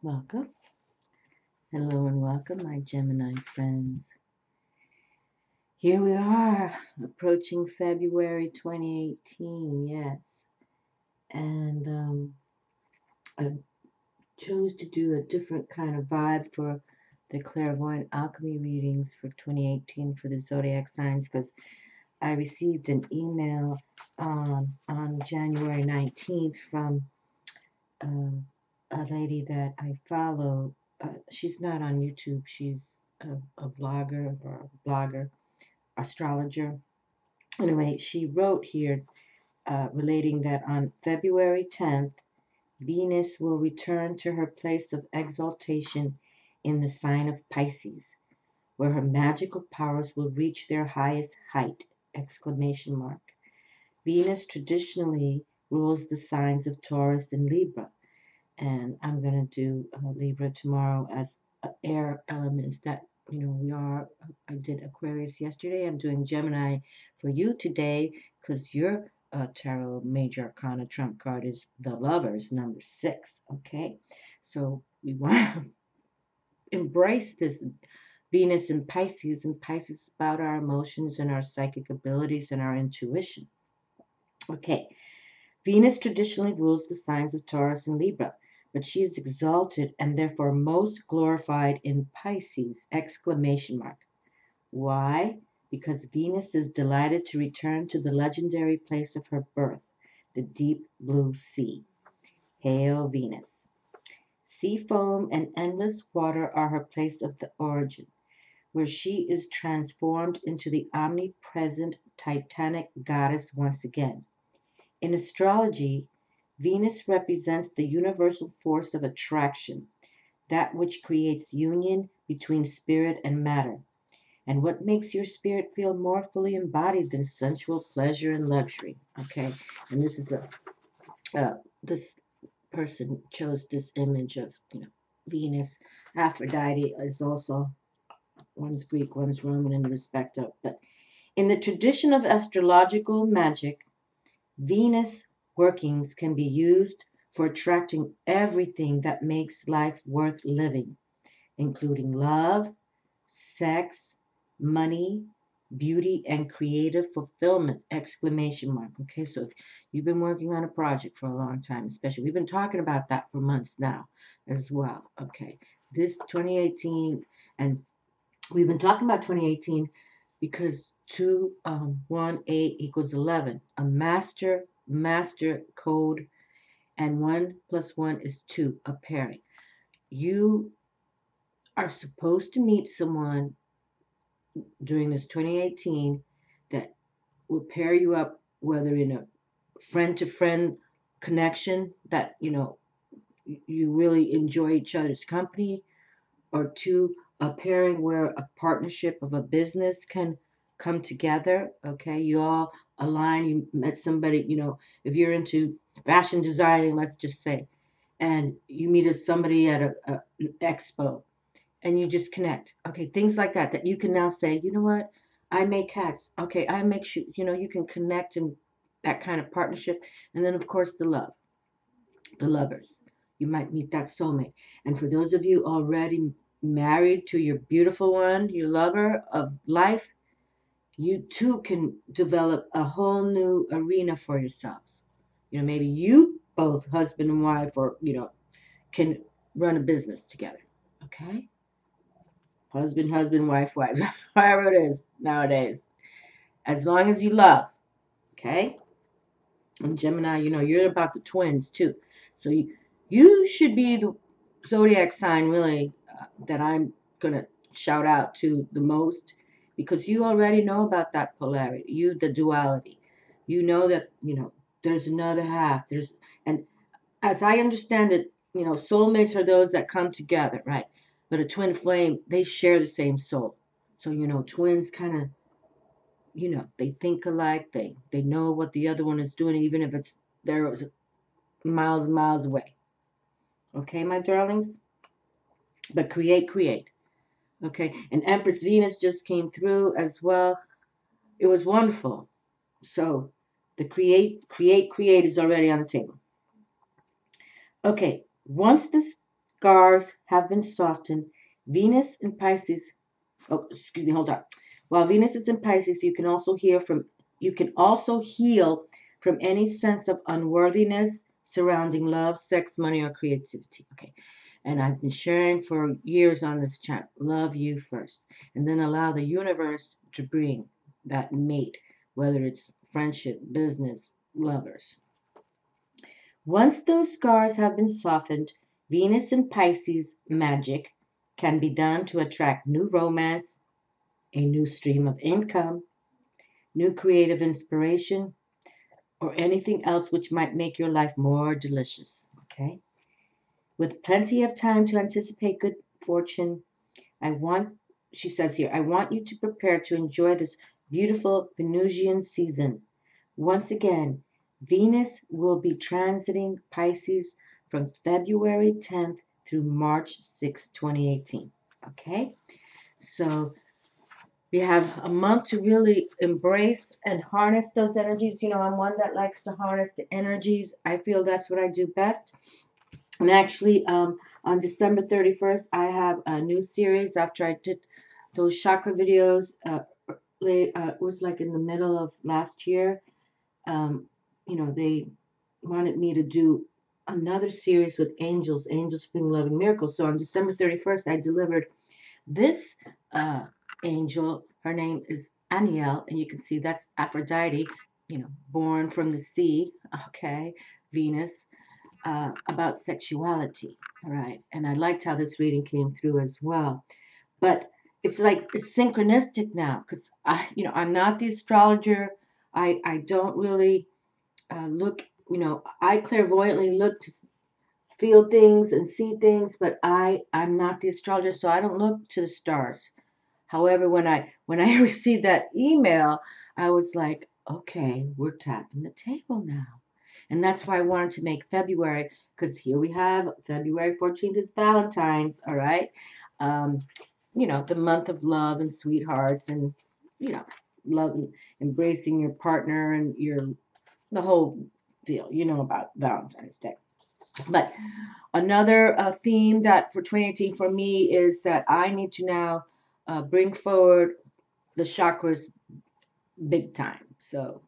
Welcome. Hello and welcome, my Gemini friends. Here we are, approaching February 2018, yes. And I chose to do a different kind of vibe for the Clairvoyant Alchemy readings for 2018 for the zodiac signs because I received an email on January 19th from a lady that I follow. She's not on YouTube. She's a vlogger or a blogger, astrologer. Anyway, she wrote here relating that on February 10th, Venus will return to her place of exaltation in the sign of Pisces, where her magical powers will reach their highest height! Exclamation mark. Venus traditionally rules the signs of Taurus and Libra, and I'm going to do Libra tomorrow as air elements that we are. I did Aquarius yesterday. I'm doing Gemini for you today because your tarot major arcana trump card is the Lovers, number 6. Okay, so we want to embrace this Venus in Pisces, and Pisces is about our emotions and our psychic abilities and our intuition. Okay, Venus traditionally rules the signs of Taurus and Libra, but she is exalted and therefore most glorified in Pisces! Exclamation mark. Why? Because Venus is delighted to return to the legendary place of her birth, the deep blue sea. Hail Venus! Sea foam and endless water are her place of the origin, where she is transformed into the omnipresent Titanic goddess once again. In astrology, Venus represents the universal force of attraction, that which creates union between spirit and matter. And what makes your spirit feel more fully embodied than sensual pleasure and luxury? Okay, and this person chose this image of Venus. Aphrodite is also, one's Greek, one's Roman in the respect of. But in the tradition of astrological magic, Venus workings can be used for attracting everything that makes life worth living, including love, sex, money, beauty, and creative fulfillment! Exclamation mark. Okay, so if you've been working on a project for a long time, especially, we've been talking about that for months now as well. Okay, this 2018, and we've been talking about 2018 because 2, 1, 8 equals 11, a master code, and 1 plus 1 is 2, a pairing. You are supposed to meet someone during this 2018 that will pair you up, whether in a friend to friend connection that you really enjoy each other's company, or 2, a pairing where a partnership of a business can come together. Okay, you all align. You met somebody, if you're into fashion designing, let's just say, and you meet somebody at an expo, and you just connect. Okay, things like that you can now say, you know what, I make hats. Okay, I make shoes. You can connect in that kind of partnership. And then of course the lovers. You might meet that soulmate. And for those of you already married to your beautiful one, your lover of life, you too can develop a whole new arena for yourselves. Maybe you both, husband and wife, or can run a business together. Okay? Husband, wife, however it is nowadays. As long as you love. Okay? And Gemini, you're about the twins too. So you should be the zodiac sign really that I'm going to shout out to the most, because you already know about that polarity, the duality. You know that, there's another half. And as I understand it, soulmates are those that come together, right? But a twin flame, they share the same soul. So, twins kind of, they think alike. They know what the other one is doing, even if it's there miles and miles away. Okay, my darlings? But create. Okay, and Empress Venus just came through as well. It was wonderful. So the create is already on the table. Okay, once this scars have been softened, Venus in Pisces, oh, excuse me, hold on. While Venus is in Pisces, you can also heal from any sense of unworthiness surrounding love, sex, money, or creativity. Okay. And I've been sharing for years on this channel. Love you first. And then allow the universe to bring that mate, whether it's friendship, business, lovers. Once those scars have been softened, Venus in Pisces magic can be done to attract new romance, a new stream of income, new creative inspiration, or anything else which might make your life more delicious. Okay? With plenty of time to anticipate good fortune, she says here, I want you to prepare to enjoy this beautiful Venusian season. Once again, Venus will be transiting Pisces from February 10th through March 6th, 2018. Okay? So we have a month to really embrace and harness those energies. You know, I'm one that likes to harness the energies. I feel that's what I do best. And actually, on December 31st, I have a new series after I did those chakra videos. It was like in the middle of last year. They wanted me to do another series with angels bring loving miracles. So on December 31st, I delivered this angel. Her name is Aniel, and you can see that's Aphrodite, born from the sea, okay, Venus, about sexuality, all right? And I liked how this reading came through as well. But it's like it's synchronistic now because I'm not the astrologer. I don't really look, I clairvoyantly look to feel things and see things, but I'm not the astrologer, so I don't look to the stars. However, when I received that email, I was like, okay, we're tapping the table now. And that's why I wanted to make February, because here we have February 14th is Valentine's, all right? The month of love and sweethearts and, love and embracing your partner and the whole deal, about Valentine's Day. But another theme that for 2018 for me is that I need to now bring forward the chakras big time. So,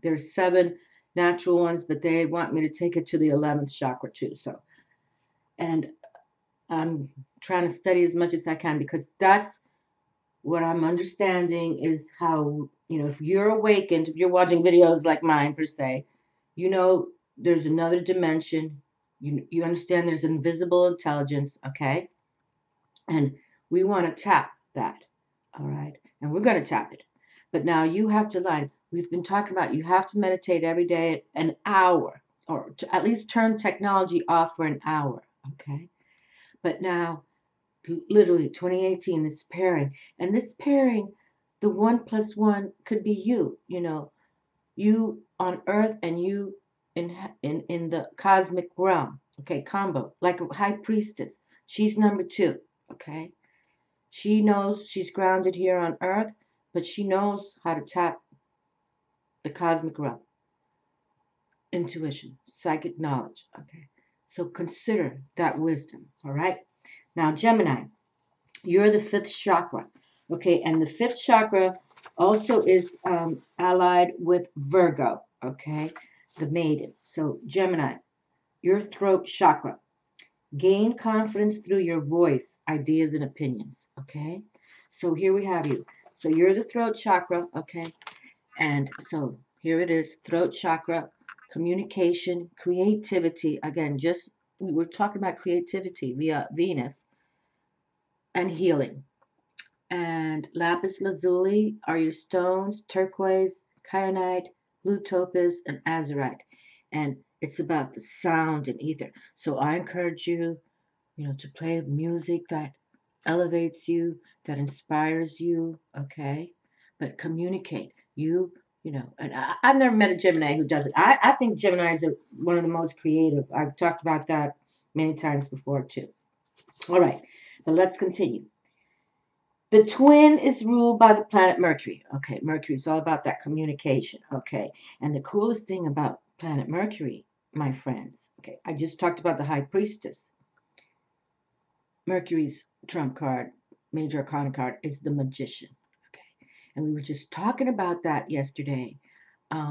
there's 7 natural ones, but they want me to take it to the 11th chakra too. So, and I'm trying to study as much as I can because that's what I'm understanding is how, if you're awakened, if you're watching videos like mine per se, there's another dimension. You understand there's invisible intelligence, okay? And we want to tap that, all right? And we're going to tap it. But now you have to we've been talking about you have to meditate every day an hour or to at least turn technology off for an hour, okay? But now, literally 2018, this pairing. And this pairing, the 1 + 1 could be you, you on earth and you in the cosmic realm, okay, combo, like a high priestess. She's number 2, okay? She knows she's grounded here on earth, but she knows how to tap the cosmic realm. Intuition, psychic knowledge, okay? So consider that wisdom, all right? Now, Gemini, you're the 5th chakra, okay? And the 5th chakra also is allied with Virgo, okay? The maiden. So, Gemini, your throat chakra. Gain confidence through your voice, ideas, and opinions, okay? So here we have you. So you're the throat chakra, okay? And so here it is, throat chakra, communication, creativity. Again, we were talking about creativity via Venus and healing. And lapis lazuli are your stones, turquoise, kyanite, blue topaz, and azurite. And it's about the sound and ether. So I encourage you, to play music that elevates you, that inspires you, okay? But communicate. And I've never met a Gemini who does it. I think Geminis are one of the most creative. I've talked about that many times before too. All right, but let's continue. The twin is ruled by the planet Mercury. Okay, Mercury is all about that communication. Okay, and the coolest thing about planet Mercury, my friends, okay, I just talked about the high priestess. Mercury's trump card, major arcana card, is the Magician. Okay. And we were just talking about that yesterday,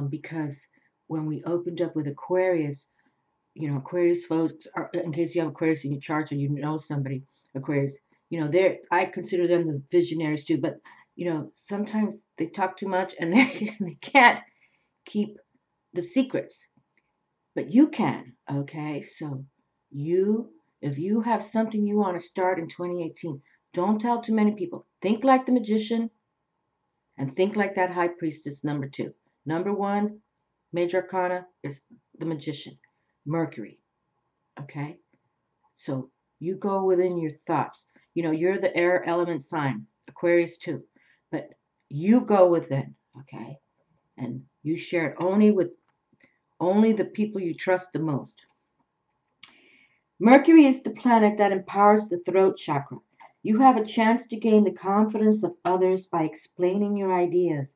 because when we opened up with Aquarius, Aquarius folks, in case you have Aquarius in your chart or you know somebody, Aquarius, I consider them the visionaries too, but, sometimes they talk too much and they can't keep the secrets, but you can, okay? So if you have something you want to start in 2018, don't tell too many people. Think like the Magician and think like that High Priestess number 2. Number 1, major arcana, is the Magician, Mercury, okay? So you go within your thoughts. You're the air element sign, Aquarius too, but you go within, okay? And you share it only the people you trust the most. Mercury is the planet that empowers the throat chakra. You have a chance to gain the confidence of others by explaining your ideas,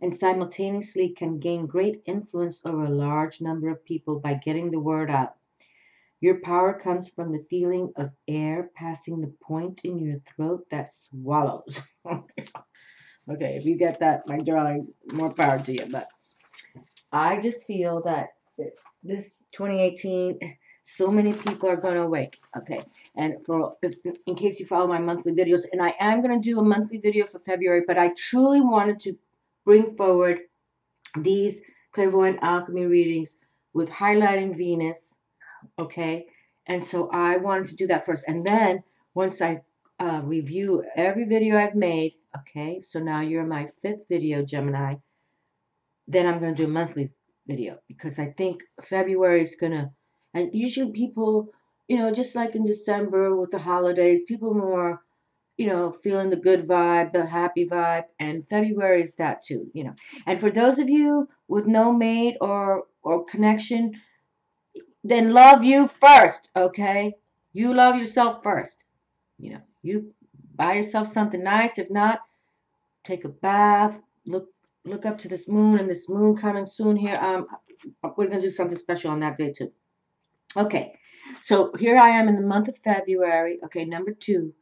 and simultaneously can gain great influence over a large number of people by getting the word out. Your power comes from the feeling of air passing the point in your throat that swallows. Okay, if you get that, my darlings, more power to you. But I just feel that this 2018, so many people are going to awake. Okay, and in case you follow my monthly videos, and I am going to do a monthly video for February, but I truly wanted to bring forward these clairvoyant alchemy readings with highlighting Venus. Okay, and so I wanted to do that first, and then once I review every video I've made, okay, so now you're my 5th video, Gemini, then I'm going to do a monthly video, because I think February is going to, and usually people, just like in December with the holidays, people more, feeling the good vibe, the happy vibe, and February is that too, And for those of you with no mate or connection, then love you first, okay? You love yourself first. You buy yourself something nice. If not, take a bath. Look up to this moon, and this moon coming soon here. We're gonna do something special on that day too. Okay, so here I am in the month of February. Okay, number 2,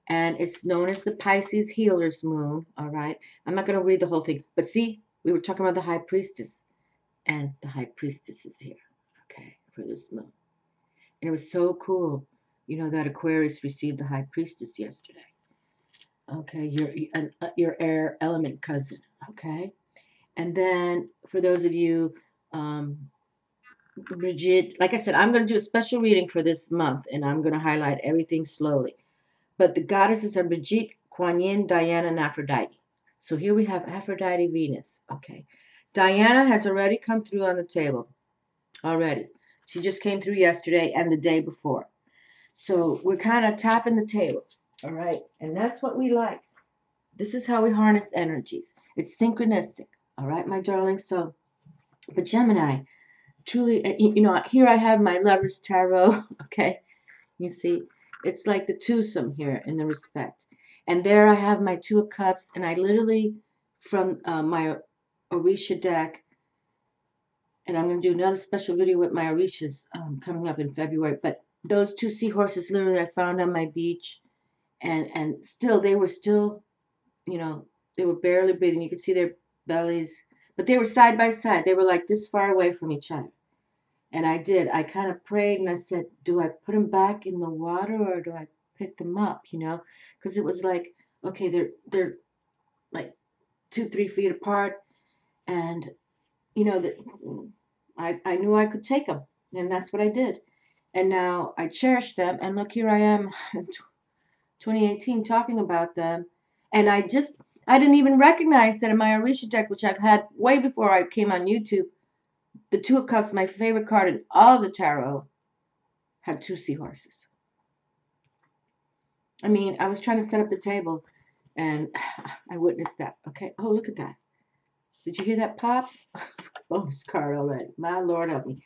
and it's known as the Pisces Healer's Moon. All right, I'm not gonna read the whole thing, but see, we were talking about the High Priestess, and the High Priestess is here. Okay, for this moon. And it was so cool, that Aquarius received the High Priestess yesterday. Okay, your air element cousin. Okay, and then for those of you, Bridget, like I said, I'm going to do a special reading for this month, and I'm going to highlight everything slowly. But the goddesses are Brigitte, Kuan Yin, Diana, and Aphrodite. So here we have Aphrodite, Venus. Okay, Diana has already come through on the table. Already, she just came through yesterday and the day before. So we're kind of tapping the table, all right? And that's what we like. This is how we harness energies. It's synchronistic, all right, my darling? So, but Gemini, truly, here I have my Lover's Tarot, okay? You see, it's like the twosome here in the respect. And there I have my 2 of Cups, and I literally, from my Orisha deck, and I'm going to do another special video with my Orishas coming up in February, but those 2 seahorses literally I found on my beach, and still, they were still, they were barely breathing. You could see their bellies, but they were side by side. They were like this far away from each other. And I kind of prayed and I said, do I put them back in the water or do I pick them up, Because it was like, okay, they're like 2-3 feet apart, and I knew I could take them, and that's what I did. And now I cherish them, and look, here I am in 2018 talking about them. And I didn't even recognize that in my Orisha deck, which I've had way before I came on YouTube, the 2 of Cups, my favorite card in all the tarot, had 2 seahorses. I mean, I was trying to set up the table, and I witnessed that. Okay, oh, look at that. Did you hear that pop? Bonus card already. My Lord help me.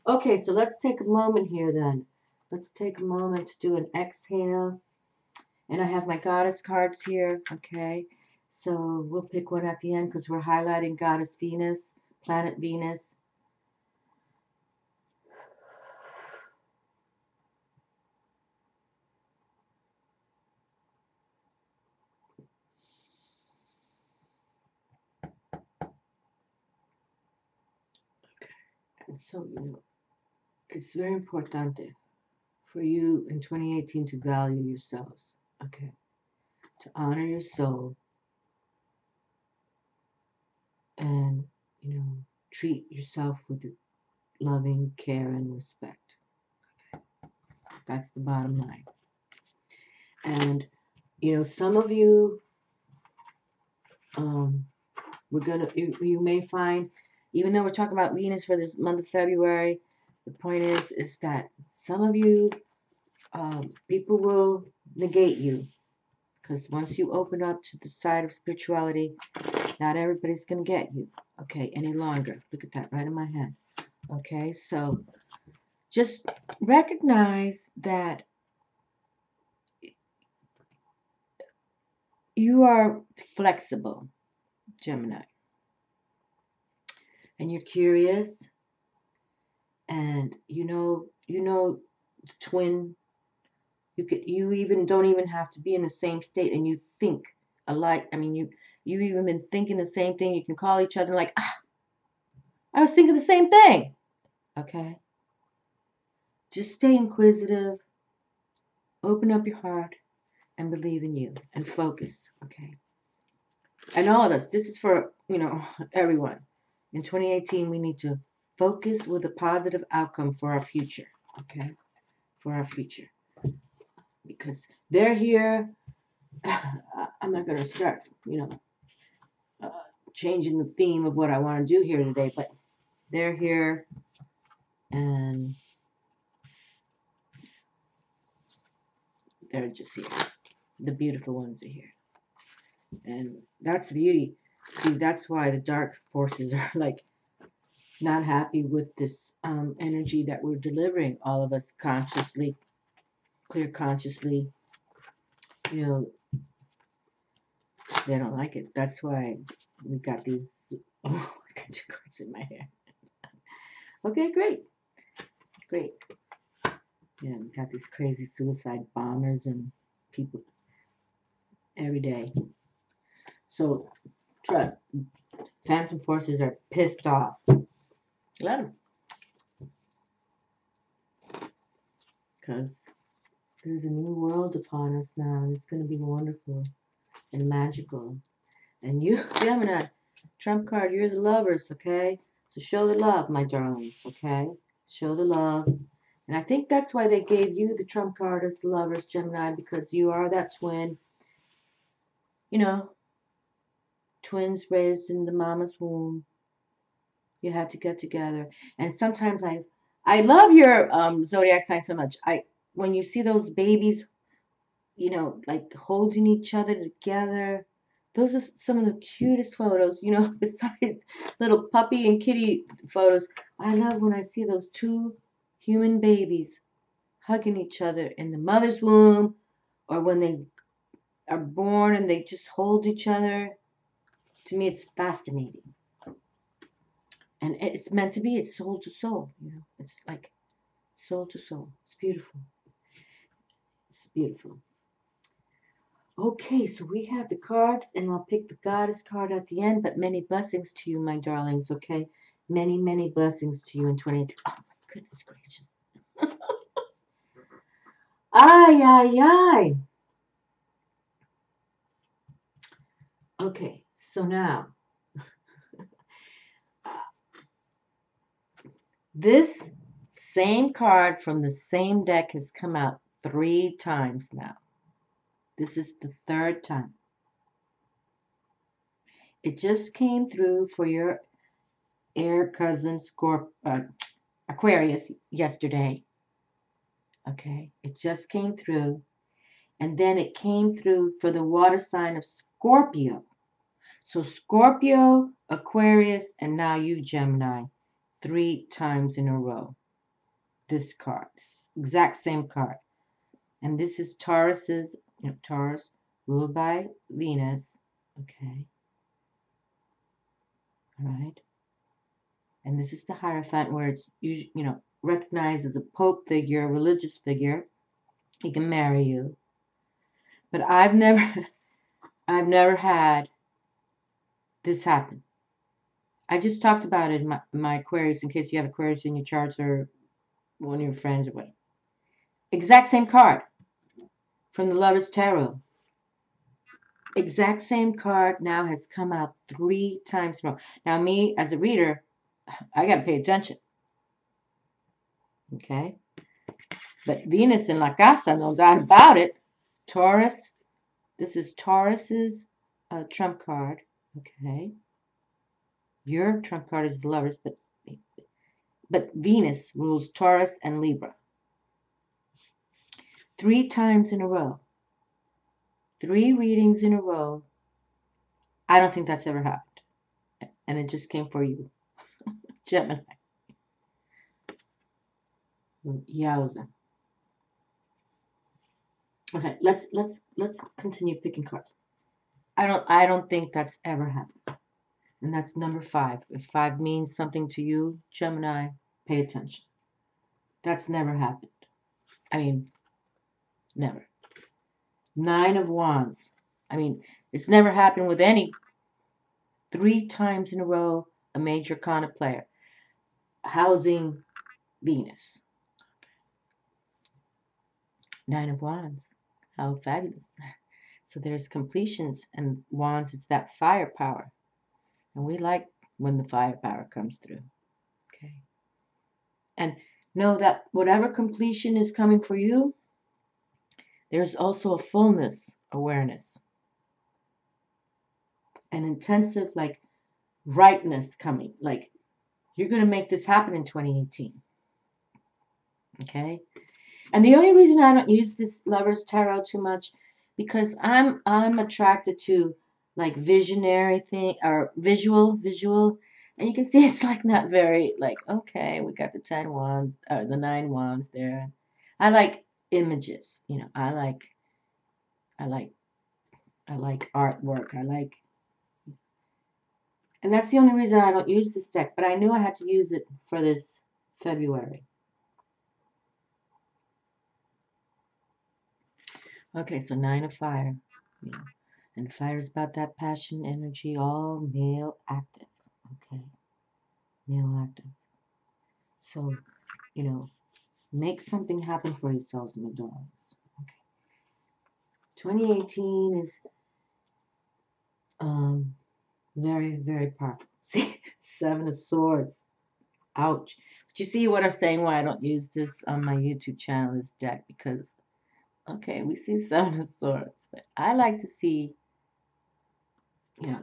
Okay, so let's take a moment here then. Let's take a moment to do an exhale. And I have my goddess cards here, okay? So we'll pick one at the end because we're highlighting Goddess Venus, Planet Venus. So, it's very important for you in 2018 to value yourselves, okay? To honor your soul and, treat yourself with loving care and respect. That's the bottom line. And, some of you, you may find, even though we're talking about Venus for this month of February, the point is that some of you, people will negate you. Because once you open up to the side of spirituality, not everybody's going to get you, okay, any longer. Look at that right in my hand. Okay, so just recognize that you are flexible, Gemini. And you're curious, and the twin. You even don't even have to be in the same state, and you think alike. I mean, you even been thinking the same thing. You can call each other like, I was thinking the same thing. Okay, just stay inquisitive, open up your heart, and believe in you, and focus. Okay, and all of us. This is for everyone. In 2018, we need to focus with a positive outcome for our future. Okay, for our future, because they're here. I'm not going to start, uh, changing the theme of what I want to do here today, but they're here, and they're just here. The beautiful ones are here, and that's the beauty. See, that's why the dark forces are like not happy with this energy that we're delivering. All of us consciously, clear consciously, they don't like it. That's why we got these. Oh, I got two cards in my hair. Okay, great. Yeah, we got these crazy suicide bombers and people every day. So, trust. Phantom forces are pissed off. Let them. Because there's a new world upon us now. It's going to be wonderful and magical. And you, Gemini, Trump card, you're the lovers, okay? So show the love, my darlings, okay? Show the love. And I think that's why they gave you the Trump card as the lovers, Gemini, because you are that twin. Twins raised in the mama's womb. You had to get together. And sometimes I love your zodiac sign so much. When you see those babies, like holding each other together, those are some of the cutest photos, besides little puppy and kitty photos. I love when I see those two human babies hugging each other in the mother's womb, or when they are born and they just hold each other. To me, it's fascinating. And it's meant to be. It's soul to soul. It's like soul to soul. It's beautiful. It's beautiful. Okay, so we have the cards, and I'll pick the goddess card at the end. But many blessings to you, my darlings. Okay, many, many blessings to you in 20. Oh my goodness gracious! Ay, ay, ay. Okay, so now this same card from the same deck has come out 3 times now. This is the 3rd time. It just came through for your air cousin Aquarius yesterday. Okay, it just came through. And then it came through for the water sign of Scorpio. So Scorpio, Aquarius, and now you, Gemini, 3 times in a row. This card, exact same card. And this is Taurus's, Taurus, ruled by Venus. Okay. All right. And this is the Hierophant, where it's recognized as a pope figure, a religious figure. He can marry you. But I've never had this happen. I just talked about it in my Aquarius, in case you have Aquarius in your charts or one of your friends or whatever. Exact same card from the Lover's Tarot. Exact same card now has come out 3 times in a row. Now, me as a reader, I got to pay attention. Okay? But Venus in La Casa, no doubt about it. Taurus. This is Taurus's trump card. Okay? Your trump card is the Lovers, but Venus rules Taurus and Libra. 3 times in a row. 3 readings in a row. I don't think that's ever happened. And it just came for you. Gemini. Yowza. Okay, let's continue picking cards. I don't think that's ever happened. And that's number 5. If 5 means something to you, Gemini, pay attention. That's never happened. I mean, never. 9 of Wands. I mean, it's never happened with any. 3 times in a row, a major Arcana player. Housing Venus. 9 of Wands. How fabulous. So there's completions, and Wands is that firepower. And we like when the firepower comes through. Okay. And know that whatever completion is coming for you, there's also a fullness awareness. An intensive, like, rightness coming. Like, you're going to make this happen in 2018. Okay? And the only reason I don't use this Lover's Tarot too much, because I'm attracted to, like, visionary thing, or visual, and you can see it's like not very, like, okay, we got the 10 wands, or the 9 wands there. I like images, you know. I like artwork. And that's the only reason I don't use this deck. But I knew I had to use it for this February. Okay, so 9 of Fire, you know. And fire is about that passion, energy, all male active. Okay. Male active. So, you know, make something happen for yourselves, my dogs. Okay. 2018 is very, very powerful. See, 7 of Swords. Ouch. But you see what I'm saying, why I don't use this on my YouTube channel, this deck, because, okay, we see 7 of Swords. But I like to see, you know,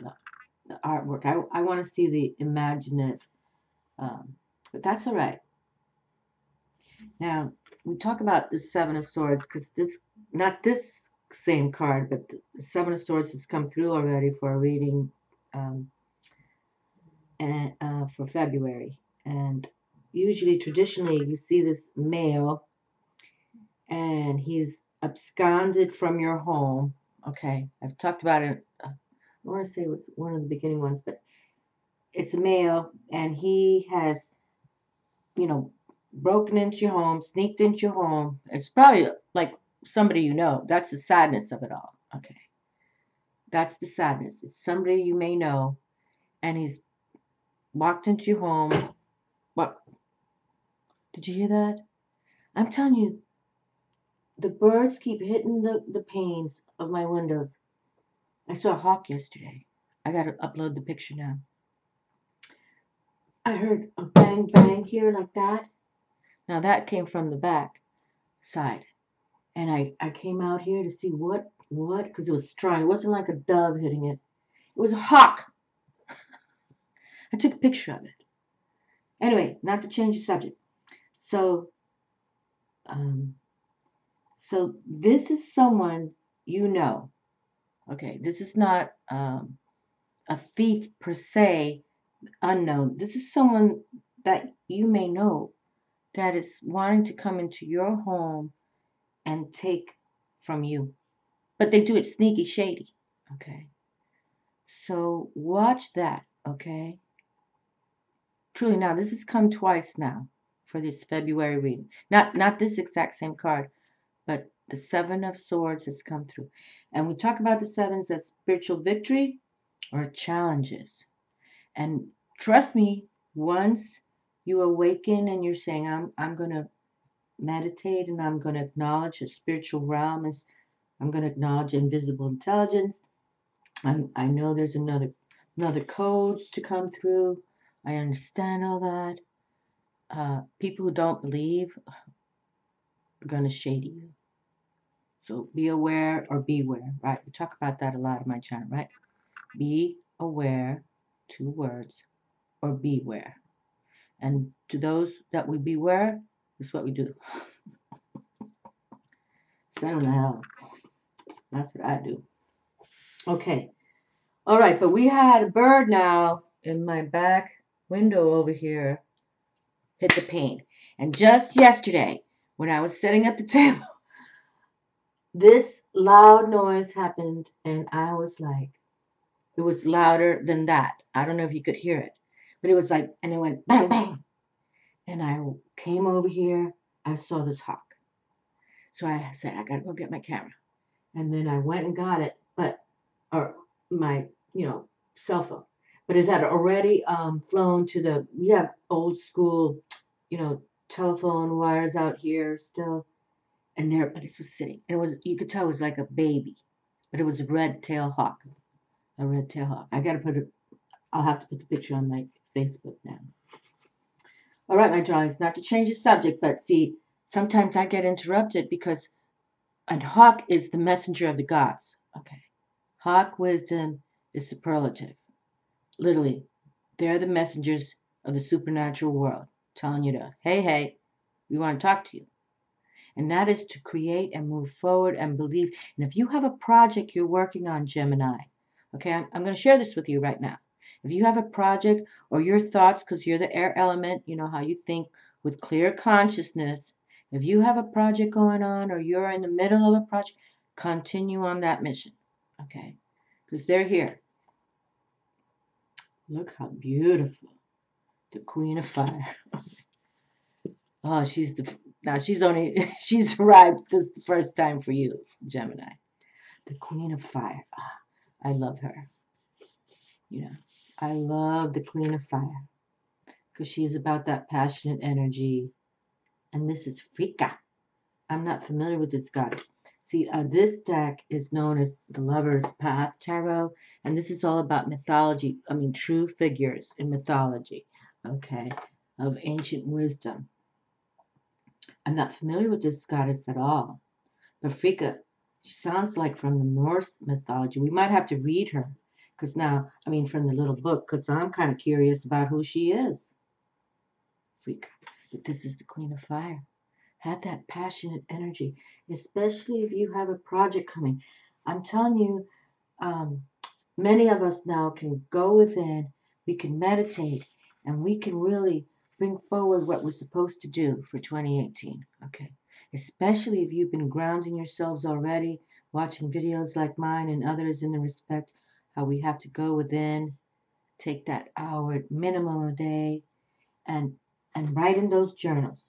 the artwork. I want to see the imaginative. But that's all right. Now, we talk about the 7 of Swords because this, not this same card, but the 7 of Swords has come through already for a reading and for February. And usually, traditionally, you see this male and he's absconded from your home. Okay, I've talked about it. I want to say it was one of the beginning ones, but it's a male and he has, you know, broken into your home, sneaked into your home. It's probably like somebody you know. That's the sadness of it all. Okay. That's the sadness. It's somebody you may know, and he's walked into your home. What? Did you hear that? I'm telling you, the birds keep hitting the panes of my windows. I saw a hawk yesterday. I got to upload the picture now. I heard a bang, bang here like that. Now that came from the back side. And I came out here to see what, because it was strong. It wasn't like a dove hitting it. It was a hawk. I took a picture of it. Anyway, not to change the subject. So this is someone you know. Okay, this is not a thief per se, unknown. This is someone that you may know that is wanting to come into your home and take from you. But they do it sneaky, shady. Okay. So watch that, okay? Truly, now this has come twice now for this February reading. Not this exact same card, but the 7 of Swords has come through. And we talk about the 7s as spiritual victory or challenges. And trust me, once you awaken and you're saying, I'm going to meditate and I'm going to acknowledge a spiritual realm, I'm going to acknowledge invisible intelligence. I know there's another codes to come through. I understand all that. People who don't believe are going to shade you. So be aware or beware, right? We talk about that a lot on my channel, right? Be aware, 2 words, or beware. And to those that we beware, this is what we do. Send them to hell. That's what I do. Okay. All right, but we had a bird now in my back window over here hit the pane. And just yesterday, when I was setting up the table, this loud noise happened, and I was like, it was louder than that. I don't know if you could hear it, but it was like, and it went bang, bang. And I came over here. I saw this hawk. So I said, I got to go get my camera. And then I went and got it, or my, cell phone. But it had already flown to we have old school, telephone wires out here still. And but it was sitting. And you could tell it was like a baby. But it was a red-tailed hawk. A red-tailed hawk. I'll have to put the picture on my Facebook now. All right, my darlings, not to change the subject, but see, sometimes I get interrupted because a hawk is the messenger of the gods. Okay. Hawk wisdom is superlative. Literally, they're the messengers of the supernatural world, telling you to, hey, we want to talk to you. And that is to create and move forward and believe. And if you have a project you're working on, Gemini, okay, I'm going to share this with you right now. If you have a project or your thoughts, because you're the air element, you know how you think with clear consciousness. If you have a project going on or you're in the middle of a project, continue on that mission, okay? Because they're here. Look how beautiful. The Queen of Fire. Oh, she's arrived this the first time for you, Gemini. The Queen of Fire. I love her. I love the Queen of Fire because she's about that passionate energy. And this is Frika. I'm not familiar with this goddess. See, this deck is known as the Lover's Path Tarot, and this is all about mythology. I mean, true figures in mythology, okay, of ancient wisdom. I'm not familiar with this goddess at all. But Frika, she sounds like from the Norse mythology. We might have to read her, from the little book, because I'm kind of curious about who she is. Frika. But this is the Queen of Fire. Have that passionate energy, especially if you have a project coming. I'm telling you, many of us now can go within, we can meditate, and we can really bring forward what we're supposed to do for 2018, okay? Especially if you've been grounding yourselves already, watching videos like mine and others in the respect how we have to go within, take that hour minimum a day, and write in those journals.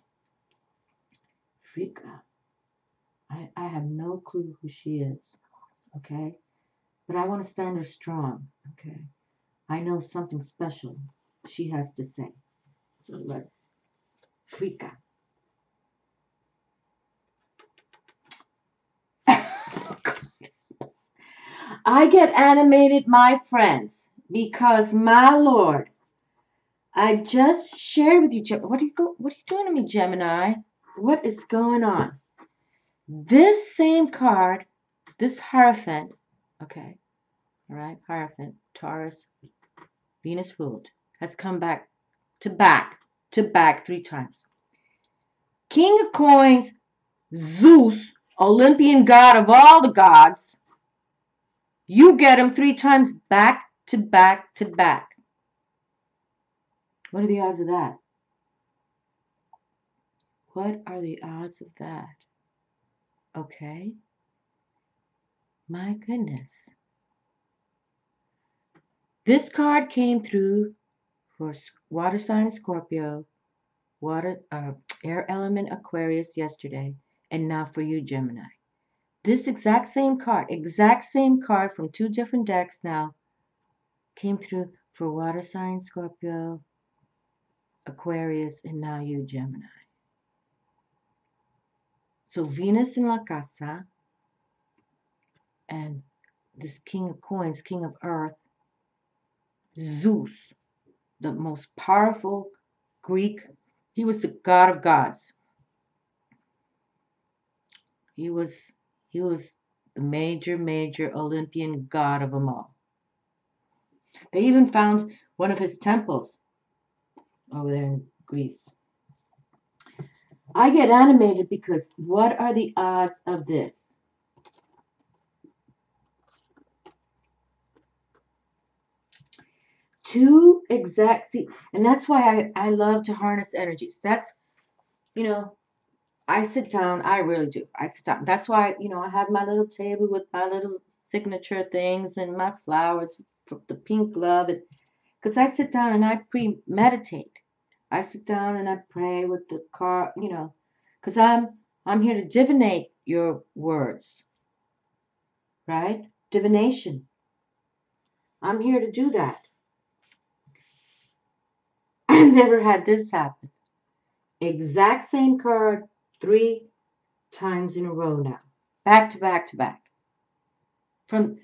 Frika. I have no clue who she is, okay? But I want to stand her strong, okay? I know something special she has to say. So let's Frika. I get animated, my friends, because my Lord, I just shared with you, what are you doing to me, Gemini? What is going on? This same card, this Hierophant, okay, all right, Hierophant, Taurus, Venus ruled, has come back to back 3 times. King of Coins, Zeus, Olympian god of all the gods, you get him 3 times back to back to back. What are the odds of that? What are the odds of that? Okay. My goodness. This card came through for water sign Scorpio, air element Aquarius yesterday, and now for you, Gemini. This exact same card from 2 different decks now, came through for water sign Scorpio, Aquarius, and now you, Gemini. So Venus in La Casa and this King of Coins, King of Earth, Zeus, the most powerful Greek. He was the god of gods. He was the major Olympian god of them all. They even found one of his temples over there in Greece. I get animated because what are the odds of this? Two exact, see, and that's why I love to harness energies. That's, you know, I sit down, I really do. I sit down. That's why, I have my little table with my little signature things and my flowers, the pink glove, because I sit down and I premeditate. I sit down and I pray with the card, because I'm here to divinate your words, right? Divination. I'm here to do that. I've never had this happen. Exact same card 3 times in a row now. Back to back to back. From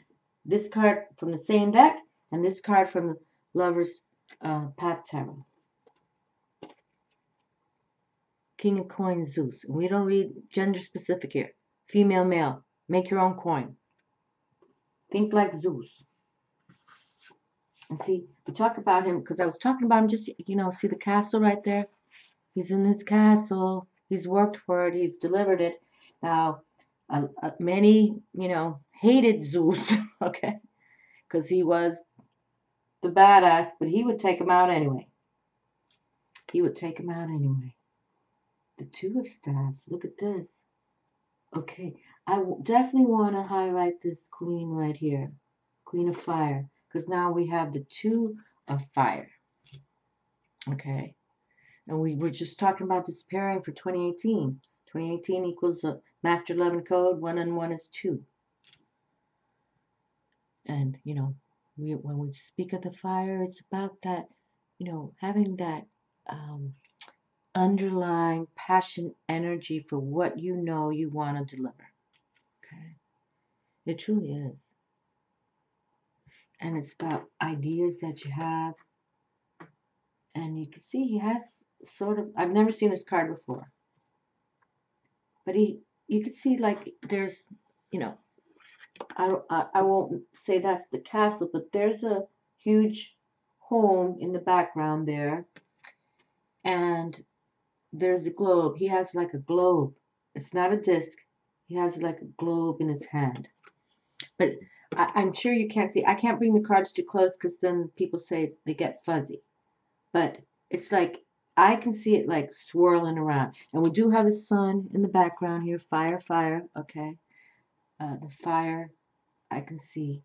this card from the same deck and this card from the Lover's Path Tarot. King of Coins, Zeus. We don't read gender specific here. Female, male. Make your own coin. Think like Zeus. And see, we talk about him because I was talking about him just, see the castle right there? He's in this castle. He's worked for it. He's delivered it. Now, many, hated Zeus, okay? Because he was the badass, but he would take him out anyway. He would take him out anyway. The Two of Staves. Look at this. Okay, I definitely want to highlight this queen right here. Queen of Fire. Because now we have the Two of Fire. Okay. And we were just talking about this pairing for 2018. 2018 equals a Master 11 code. 1 and 1 is 2. And, when we speak of the fire, it's about that, having that underlying passion energy for what you want to deliver. Okay. It truly is. And it's about ideas that you have. And you can see he has sort of, I've never seen this card before. But you can see like there's, I won't say that's the castle, but there's a huge home in the background there. And there's a globe. He has like a globe. It's not a disc. He has like a globe in his hand. But I'm sure you can't see. I can't bring the cards too close because then people say they get fuzzy. But it's like I can see it like swirling around. And we do have the sun in the background here. Fire, fire. Okay. The fire I can see.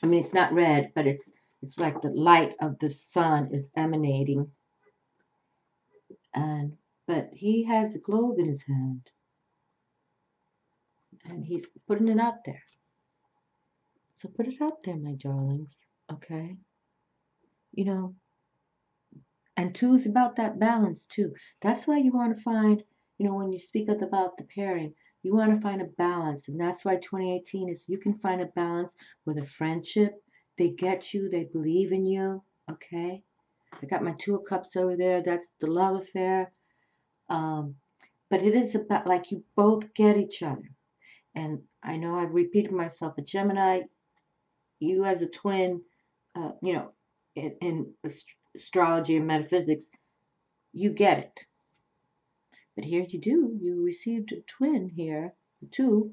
I mean, it's not red, but it's like the light of the sun is emanating. But he has a globe in his hand. And he's putting it out there. So put it out there, my darlings. Okay? And 2 is about that balance too. That's why you want to find, when you speak about the pairing, you want to find a balance. And that's why 2018 is you can find a balance with a friendship. They get you. They believe in you. Okay? I got my 2 of Cups over there. That's the love affair. But it is about like you both get each other. And I know I've repeated myself, but Gemini, you as a twin, in astrology and metaphysics, you get it. But here you do. You received a twin here, 2,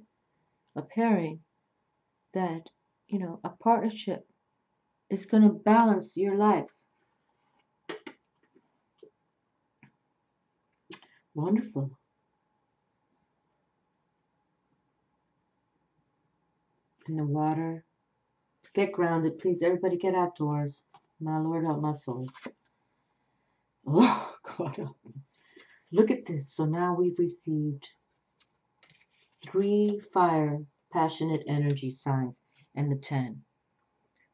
a pairing that, a partnership is going to balance your life. Wonderful. In the water. Get grounded, please. Everybody get outdoors. My Lord, help my soul. Oh, God help me. Look at this. So now we've received 3 fire, passionate energy signs, and the 10.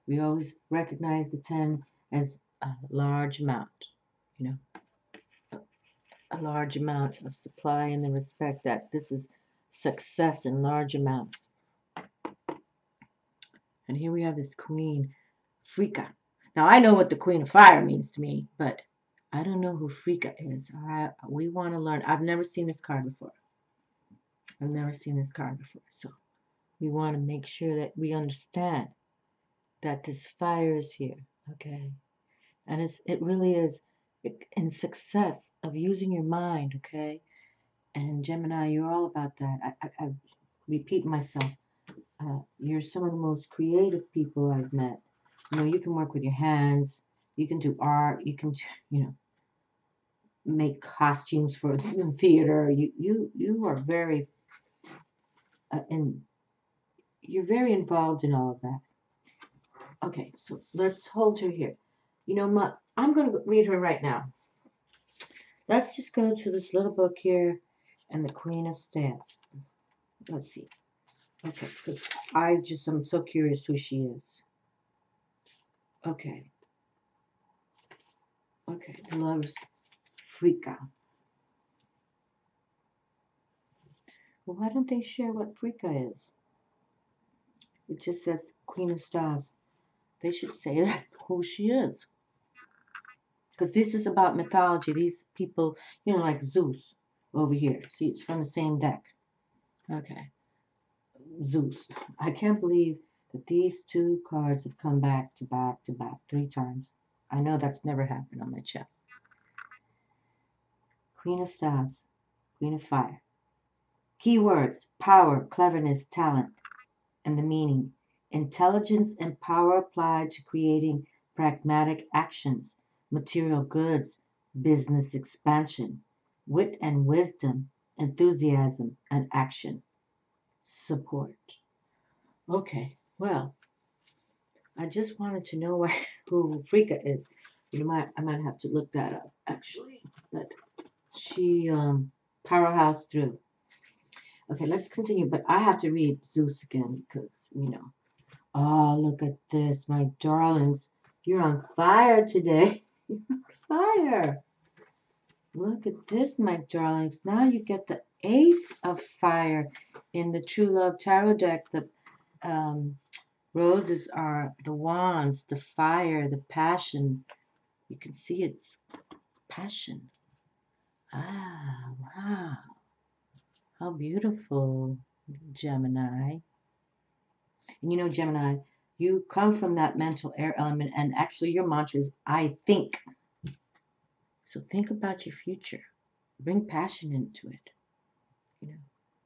We always recognize the 10 as a large amount, you know, a large amount of supply in the respect that this is success in large amounts. And here we have this Queen Frika. Now I know what the Queen of Fire means to me, but I don't know who Frika is. We want to learn. I've never seen this card before. I've never seen this card before. So we want to make sure that we understand that this fire is here, okay? And it really is in success of using your mind, okay? And Gemini, you're all about that. I repeat myself. You're some of the most creative people I've met. You know, you can work with your hands. You can do art. You can, you know, make costumes for theater. You are very, and you're very involved in all of that. Okay, so let's hold her here. You know, I'm going to read her right now. Let's just go to this little book here and the Queen of Staffs. Let's see. Okay, because I'm so curious who she is. Okay. Okay, the Lover's Frika. Well, why don't they share what Frika is? It just says Queen of Stars. They should say that who she is. Because this is about mythology. These people, you know, like Zeus over here. See, it's from the same deck. Okay. Zeus. I can't believe that these two cards have come back to back to back 3 times. I know that's never happened on my channel. Queen of Stars, Queen of Fire. Keywords: power, cleverness, talent, and the meaning. Intelligence and power applied to creating pragmatic actions, material goods, business expansion. Wit and wisdom, enthusiasm and action. Support. Okay, well, I just wanted to know who Frika is. I might have to look that up actually. But she powerhouse through. Okay, let's continue. But I have to read Zeus again because you know. Oh, look at this, my darlings. You're on fire today. You're on fire. Look at this, my darlings. Now you get the Ace of Fire in the True Love Tarot deck. The roses are the wands, the fire, the passion. You can see it's passion. Ah, wow. How beautiful, Gemini. And you know, Gemini, you come from that mental air element, and actually your mantra is, I think. So think about your future. Bring passion into it. You know,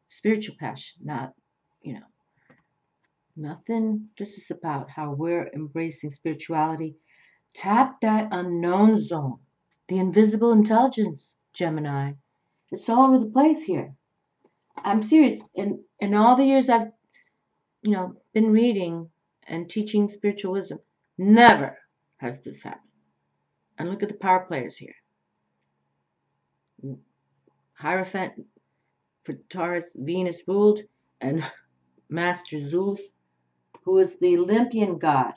spiritual passion, not, you know, nothing. This is about how we're embracing spirituality. Tap that unknown zone, the invisible intelligence, Gemini. It's all over the place here. I'm serious. In all the years I've, you know, been reading and teaching spiritual wisdom, never has this happened. And look at the power players here. Hierophant for Taurus, Venus ruled, and Master Zeus, who is the Olympian god.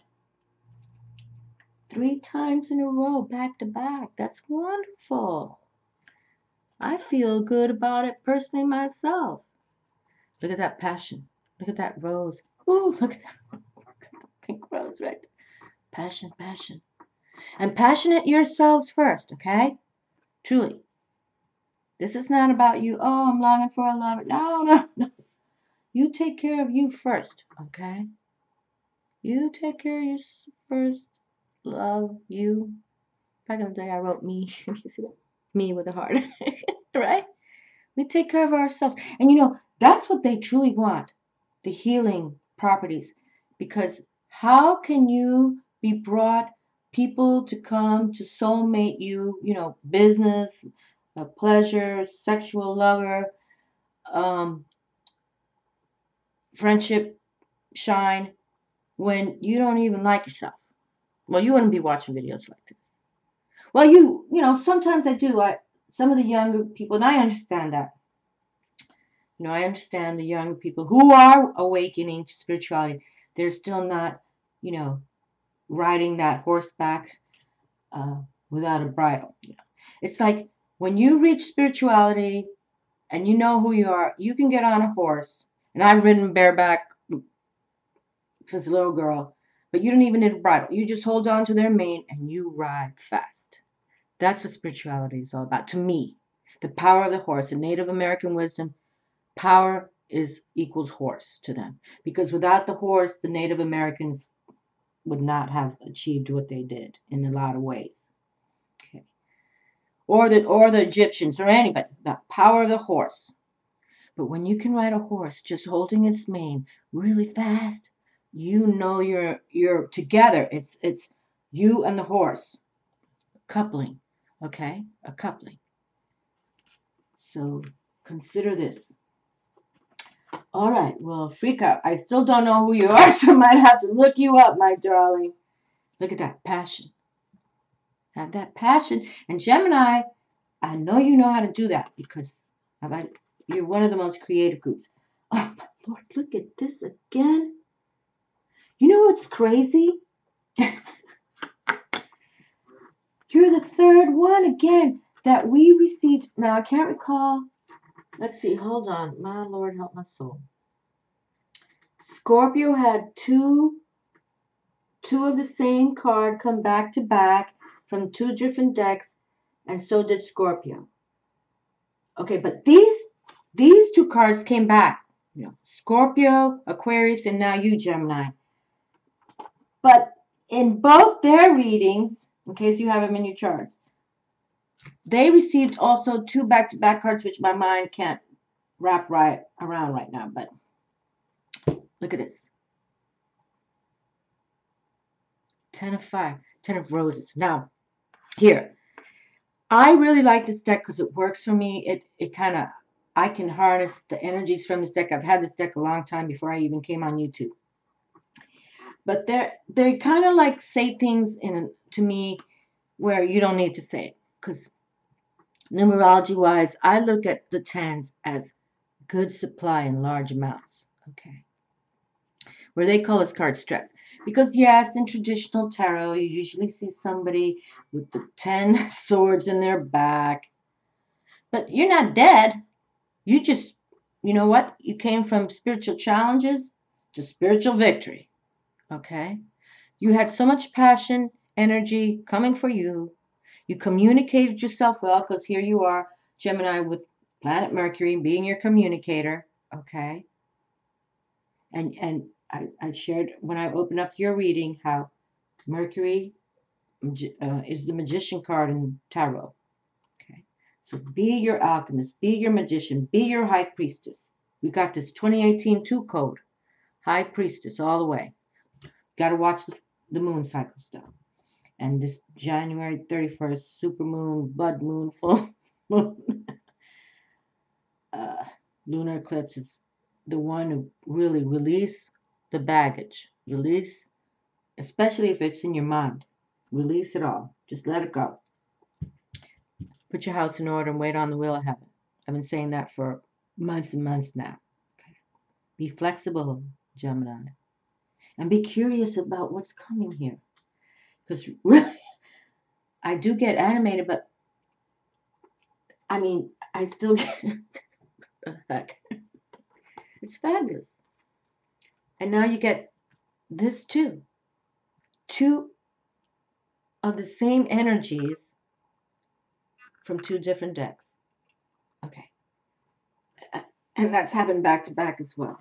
3 times in a row, back to back. That's wonderful. I feel good about it personally myself. Look at that passion. Look at that rose. Ooh, look at that pink rose right there. Passion, passion. And passionate yourselves first, okay? Truly. This is not about you. Oh, I'm longing for a lover. No, no, no. You take care of you first, okay? You take care of you first. Love you. Back in the day, I wrote me. You see that? Me with a heart, right? We take care of ourselves. And you know, that's what they truly want, the healing properties. Because how can you be brought people to come to soulmate you, you know, business, pleasure, sexual lover, um, friendship, shine, when you don't even like yourself? Well, you wouldn't be watching videos like this. Well, you know, sometimes I do. Some of the younger people, and I understand that. You know, I understand the younger people who are awakening to spirituality. They're still not, you know, riding that horseback without a bridle. It's like when you reach spirituality and you know who you are, you can get on a horse. And I've ridden bareback since a little girl, but you don't even need a bridle. You just hold on to their mane and you ride fast. That's what spirituality is all about. To me, the power of the horse, in Native American wisdom, power is equals horse to them. Because without the horse, the Native Americans would not have achieved what they did in a lot of ways. Okay. Or the Egyptians or anybody. The power of the horse. But when you can ride a horse just holding its mane really fast, you know you're together. It's you and the horse. Coupling. Okay? A coupling. So consider this. All right, well, freak out. I still don't know who you are, so I might have to look you up, my darling. Look at that passion. Have that passion. And Gemini, I know you know how to do that because you're one of the most creative groups. Oh, my Lord, look at this again. You know what's crazy? You're the third one again that we received. Now, I can't recall. Let's see. Hold on. My Lord, help my soul. Scorpio had two of the same card come back to back from two different decks, and so did Scorpio. Okay, but these two cards came back. You know, Scorpio, Aquarius, and now you, Gemini. But in both their readings, in case you have them in your charts, they received also two back-to-back cards, which my mind can't wrap right around right now. But look at this. 10 of fire, 10 of roses. Now, here, I really like this deck because it works for me. It kind of, I can harness the energies from this deck. I've had this deck a long time before I even came on YouTube. But they kind of like say things to me where you don't need to say it. Because numerology-wise, I look at the 10s as good supply in large amounts. Okay. Where they call this card stress. Because yes, in traditional tarot, you usually see somebody with the 10 swords in their back. But you're not dead. You just, you know what? You came from spiritual challenges to spiritual victory. Okay? You had so much passion, energy coming for you. You communicated yourself well because here you are, Gemini, with planet Mercury being your communicator. Okay? And I shared when I opened up your reading how Mercury is the magician card in tarot. Okay, so be your alchemist, be your magician, be your high priestess. We got this 2018 2 code, high priestess all the way. Got to watch the moon cycles though. And this January 31st, super moon, blood moon, full moon, lunar eclipse is the one who really release the baggage. Release, especially if it's in your mind. Release it all. Just let it go. Put your house in order and wait on the will of heaven. I've been saying that for months and months now. Okay. Be flexible, Gemini. And be curious about what's coming here. Because really, I do get animated, but I mean, I still get heck. It's fabulous. And now you get this too. Two of the same energies from two different decks. Okay. And that's happened back to back as well.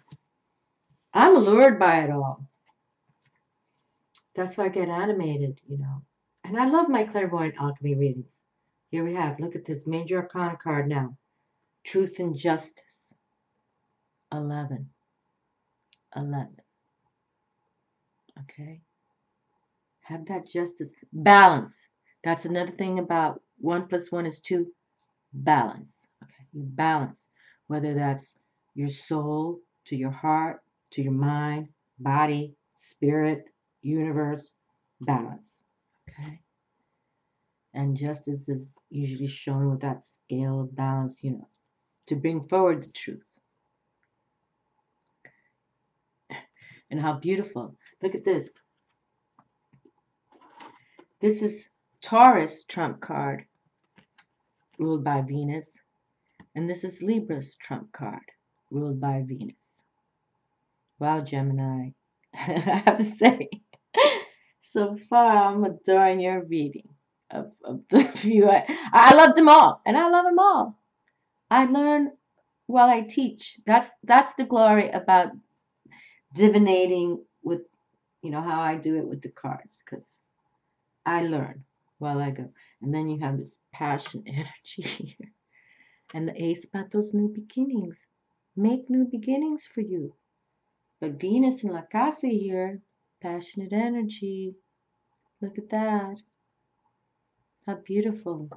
I'm allured by it all. That's why I get animated, you know. And I love my clairvoyant alchemy readings. Here we have, look at this major arcana card now. Truth and justice. 11. 11. Okay. Have that justice. Balance. That's another thing about 1 + 1 is 2. Balance. Okay. You balance. Whether that's your soul to your heart, to your mind, body, spirit, universe. Balance. Okay. And justice is usually shown with that scale of balance, you know, to bring forward the truth. And how beautiful. Look at this. This is Taurus trump card, ruled by Venus. And this is Libra's trump card, ruled by Venus. Wow, Gemini. I have to say, so far I'm adoring your reading of the few. I loved them all, and I love them all. I learn while I teach. That's the glory about divinating with, how I do it with the cards, because I learn while I go. And then you have this passion energy here. And the ace about those new beginnings. Make new beginnings for you. But Venus and La Casa here, passionate energy. Look at that. How beautiful.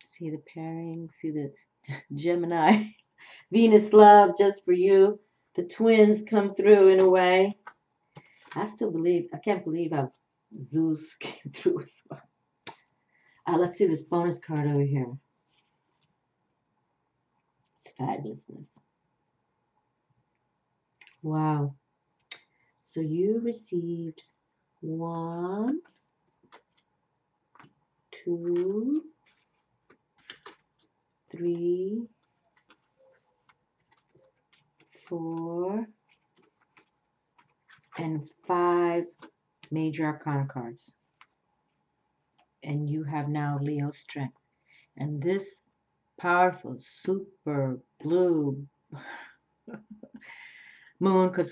See the pairing, see the Gemini. Venus love just for you. The twins come through in a way. I can't believe how Zeus came through as well. Let's see this bonus card over here. It's fabulousness. Wow. So you received 1, 2, 3, 4, and 5 major arcana cards. And you have now Leo strength. And this powerful, super blue moon, because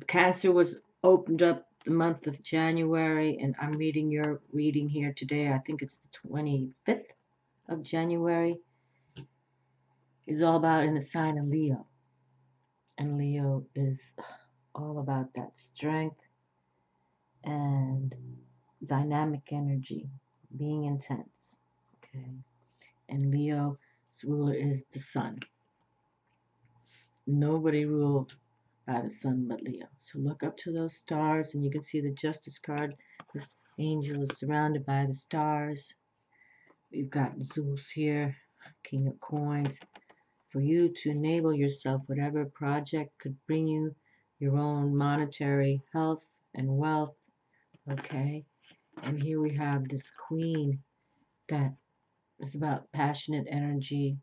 Cancer was opened up the month of January, and I'm reading your reading here today. I think it's the 25th of January. Is all about in the sign of Leo. And Leo is all about that strength and dynamic energy, being intense. Okay. And Leo's ruler is the sun. Nobody ruled by the sun but Leo. So look up to those stars, and you can see the Justice card. This angel is surrounded by the stars. We've got Zeus here, King of Coins. For you to enable yourself, whatever project could bring you your own monetary health and wealth. Okay. And here we have this Queen that is about passionate energy.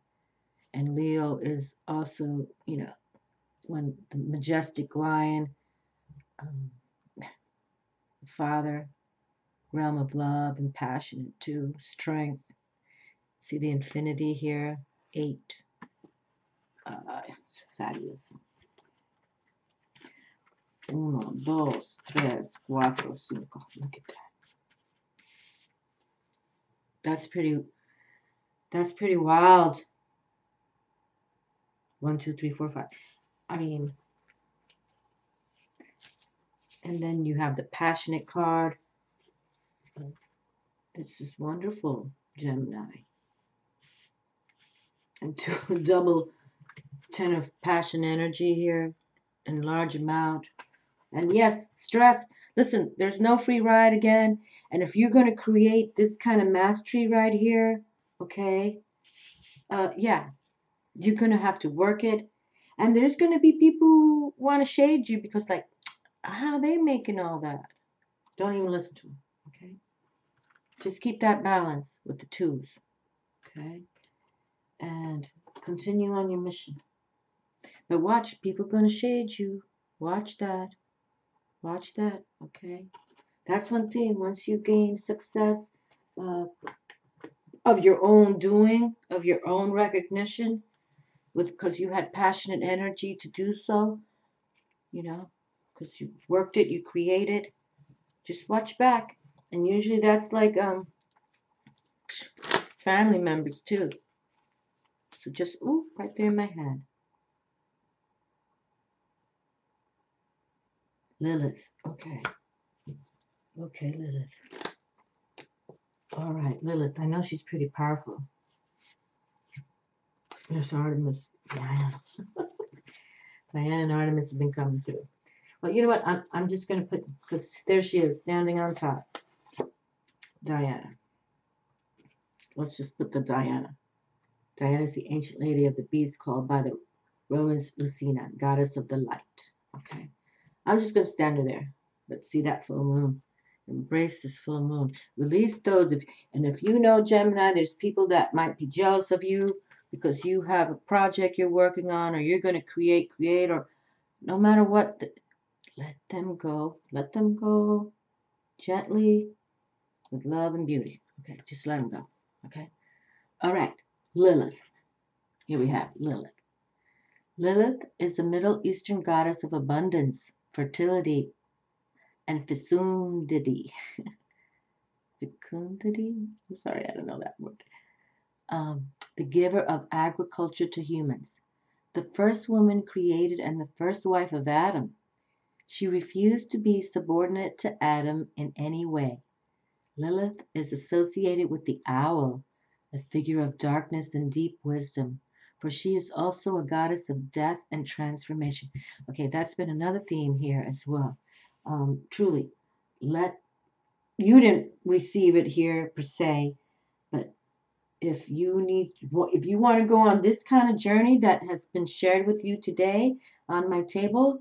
And Leo is also, when the majestic lion, father, realm of love and passionate too, strength. See the infinity here, 8. It's fabulous. 1, 2, 3, 4, 5. Look at that. That's pretty wild. 1, 2, 3, 4, 5. I mean, and then you have the passionate card. This is wonderful, Gemini. And 2 double 10 of passion energy here in large amount. And yes, stress. Listen, there's no free ride again. And if you're going to create this kind of mastery right here, okay, yeah, you're going to have to work it. And there's going to be people who want to shade you because, like, how are they making all that? Don't even listen to them, okay? Just keep that balance with the 2s, okay? And continue on your mission. But watch, people are going to shade you. Watch that. Watch that, okay? That's one thing. Once you gain success of your own doing, of your own recognition, because you had passionate energy to do so, because you worked it, you created, just watch back. And usually that's like family members too. So just, ooh, right there in my hand. Lilith, okay. Okay, Lilith. All right, Lilith, I know she's pretty powerful. There's Artemis, Diana. Diana and Artemis have been coming through. Well, you know what? I'm just going to put, because there she is, standing on top. Diana. Let's just put the Diana. Diana is the ancient lady of the beast called by the Romans Lucina, goddess of the light. Okay. I'm just going to stand her there. But see that full moon. Embrace this full moon. Release those. And if you know, Gemini, there's people that might be jealous of you because you have a project you're working on, or you're going to create, or no matter what, let them go. Let them go gently with love and beauty. Okay, just let them go. Okay. All right. Lilith. Here we have Lilith. Lilith is the Middle Eastern goddess of abundance, fertility, and fecundity. Fecundity? I'm sorry, I don't know that word. The giver of agriculture to humans. The first woman created and the first wife of Adam. She refused to be subordinate to Adam in any way. Lilith is associated with the owl, a figure of darkness and deep wisdom, for she is also a goddess of death and transformation. Okay, that's been another theme here as well. Truly, you didn't receive it here per se, but if you want to go on this kind of journey that has been shared with you today on my table,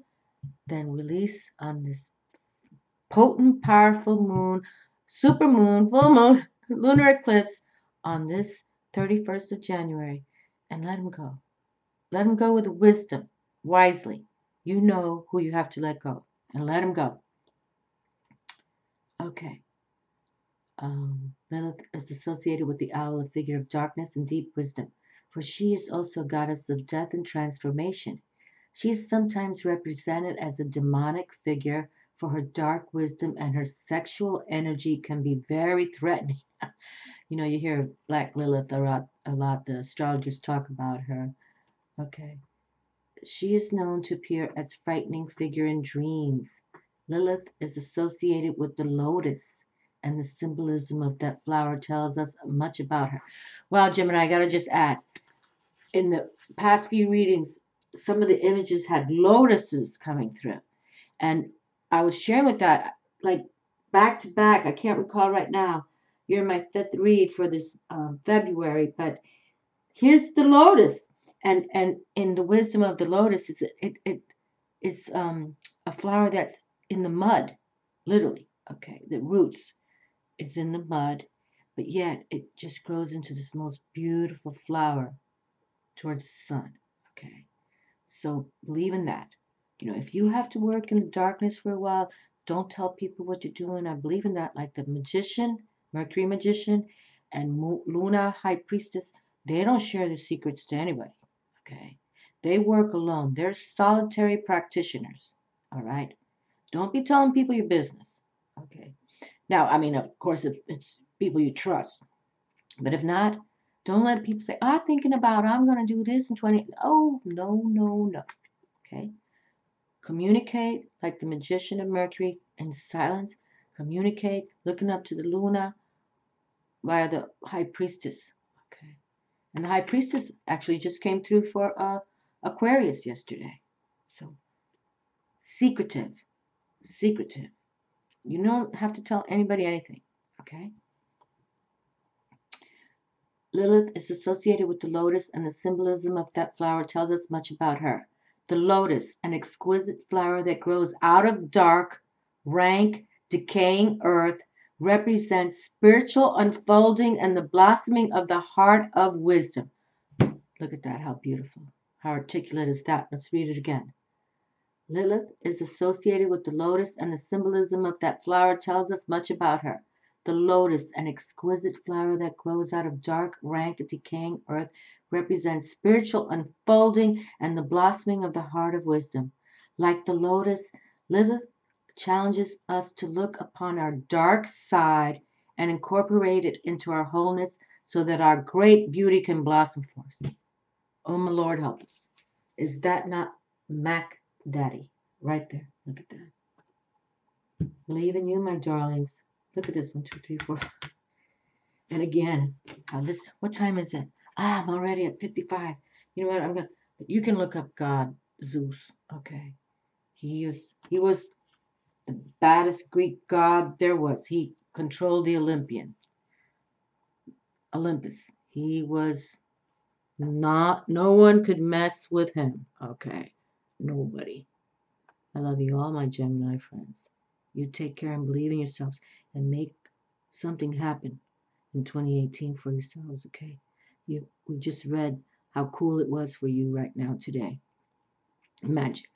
then release on this potent, powerful moon, super moon, full moon, lunar eclipse on this 31st of January, and let him go. Let him go with wisdom, wisely. You know who you have to let go, and let him go. Okay. Lilith is associated with the owl, a figure of darkness and deep wisdom, for she is also a goddess of death and transformation. She is sometimes represented as a demonic figure, for her dark wisdom and her sexual energy can be very threatening. You know, you hear Black Lilith a lot. The astrologers talk about her. Okay. She is known to appear as a frightening figure in dreams. Lilith is associated with the lotus, and the symbolism of that flower tells us much about her. Well, Gemini, I gotta just add, in the past few readings, some of the images had lotuses coming through. And I was sharing with that, like back to back. I can't recall right now. You're my fifth read for this February, but here's the lotus. And in the wisdom of the lotus, it's a flower that's in the mud, literally. Okay, the roots, it's in the mud, but yet it just grows into this most beautiful flower towards the sun. Okay, so believe in that. You know, if you have to work in the darkness for a while, don't tell people what you're doing. I believe in that. Like the magician, Mercury magician, and Luna high priestess, they don't share their secrets to anybody. Okay, they work alone. They're solitary practitioners. All right, don't be telling people your business. Okay. Now, I mean, of course, if it's people you trust, but if not, don't let people say, "I'm thinking about I'm going to do this in 20." Oh, no, no, no. Okay. Communicate like the magician of Mercury in silence. Communicate looking up to the Luna via the high priestess. Okay. And the high priestess actually just came through for Aquarius yesterday. So secretive, secretive. You don't have to tell anybody anything. Okay. Lilith is associated with the lotus, and the symbolism of that flower tells us much about her. The lotus, an exquisite flower that grows out of dark, rank, decaying earth, represents spiritual unfolding and the blossoming of the heart of wisdom. Look at that, how beautiful. How articulate is that? Let's read it again. Lilith is associated with the lotus, and the symbolism of that flower tells us much about her. The lotus, an exquisite flower that grows out of dark, rank, decaying earth, represents spiritual unfolding and the blossoming of the heart of wisdom. Like the lotus, Lilith challenges us to look upon our dark side and incorporate it into our wholeness so that our great beauty can blossom for us. Oh, my Lord, help us. Is that not Mac Daddy? Right there. Look at that. Believe in you, my darlings. Look at this. 1, 2, 3, 4. And again, what time is it? I'm already at 55. You know what? You can look up God, Zeus. Okay. He was the baddest Greek god there was. He controlled the Olympus. He was no one could mess with him. Okay. Nobody. I love you all, my Gemini friends. You take care and believe in yourselves and make something happen in 2018 for yourselves, okay? We just read how cool it was for you right now today. Magic.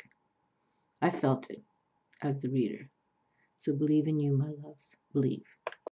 I felt it as the reader. So believe in you, my loves. Believe.